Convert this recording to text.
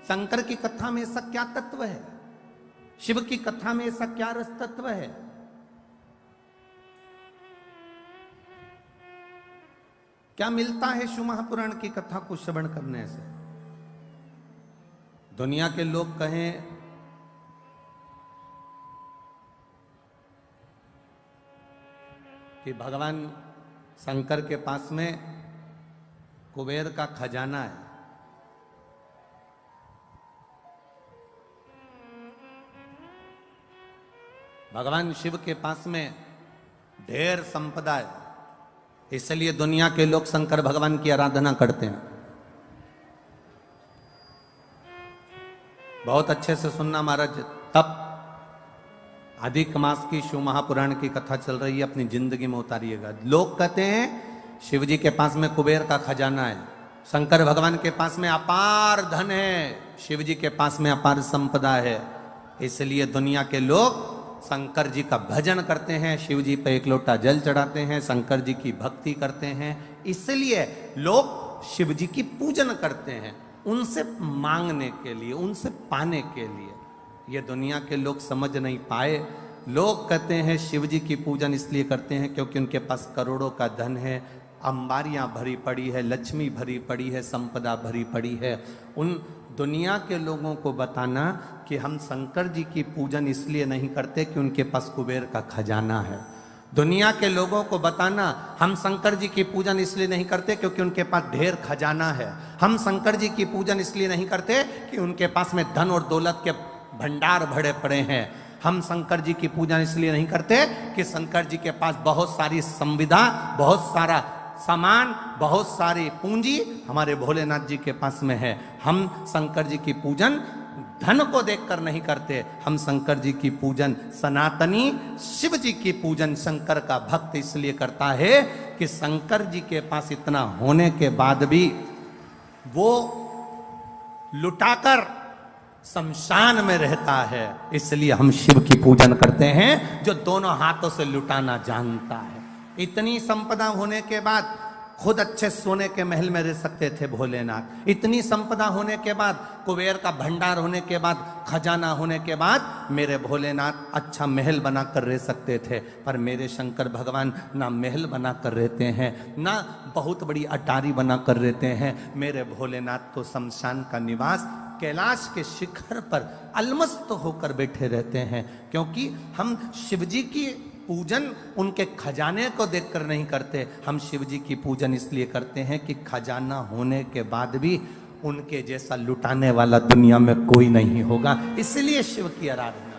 शंकर की कथा में ऐसा क्या तत्व है, शिव की कथा में ऐसा क्या रस तत्व है? क्या मिलता है शिव महापुराण की कथा को श्रवण करने से? दुनिया के लोग कहें कि भगवान शंकर के पास में कुबेर का खजाना है, भगवान शिव के पास में ढेर संपदा है, इसलिए दुनिया के लोग शंकर भगवान की आराधना करते हैं। बहुत अच्छे से सुनना महाराज, तब अधिक मास की शिव महापुराण की कथा चल रही है, अपनी जिंदगी में उतारिएगा। लोग कहते हैं शिव जी के पास में कुबेर का खजाना है, शंकर भगवान के पास में अपार धन है, शिव जी के पास में अपार संपदा है, इसलिए दुनिया के लोग शंकर जी का भजन करते हैं, शिव जी पे एक लोटा जल चढ़ाते हैं, शंकर जी की भक्ति करते हैं, इसलिए लोग शिव जी की पूजन करते हैं, उनसे मांगने के लिए, उनसे पाने के लिए। ये दुनिया के लोग समझ नहीं पाए। लोग कहते हैं शिव जी की पूजन इसलिए करते हैं क्योंकि उनके पास करोड़ों का धन है, अंबारियां भरी पड़ी है, लक्ष्मी भरी पड़ी है, संपदा भरी पड़ी है। उन दुनिया के लोगों को बताना कि हम शंकर जी की पूजन इसलिए नहीं करते कि उनके पास कुबेर का खजाना है। दुनिया के लोगों को बताना हम शंकर जी की पूजन इसलिए नहीं करते क्योंकि उनके पास ढेर खजाना है। हम शंकर जी की पूजन इसलिए नहीं करते कि उनके पास में धन और दौलत के भंडार भरे पड़े हैं। हम शंकर जी की पूजन इसलिए नहीं करते कि शंकर जी के पास बहुत सारी संविदा, बहुत सारा सामान, बहुत सारी पूंजी हमारे भोलेनाथ जी के पास में है। हम शंकर जी की पूजन धन को देखकर नहीं करते, हम शंकर जी की पूजन सनातनी शिव जी की पूजन शंकर का भक्त इसलिए करता है कि शंकर जी के पास इतना होने के बाद भी वो लुटाकर शमशान में रहता है, इसलिए हम शिव की पूजन करते हैं जो दोनों हाथों से लुटाना जानता है। इतनी संपदा होने के बाद खुद अच्छे सोने के महल में रह सकते थे भोलेनाथ, इतनी संपदा होने के बाद, कुबेर का भंडार होने के बाद, खजाना होने के बाद मेरे भोलेनाथ अच्छा महल बनाकर रह सकते थे, पर मेरे शंकर भगवान ना महल बनाकर रहते हैं, ना बहुत बड़ी अटारी बनाकर रहते हैं। मेरे भोलेनाथ तो शमशान का निवास कैलाश के शिखर पर अलमस्त होकर बैठे रहते हैं, क्योंकि हम शिवजी की पूजन उनके खजाने को देखकर नहीं करते, हम शिव जी की पूजन इसलिए करते हैं कि खजाना होने के बाद भी उनके जैसा लुटाने वाला दुनिया में कोई नहीं होगा, इसलिए शिव की आराधना।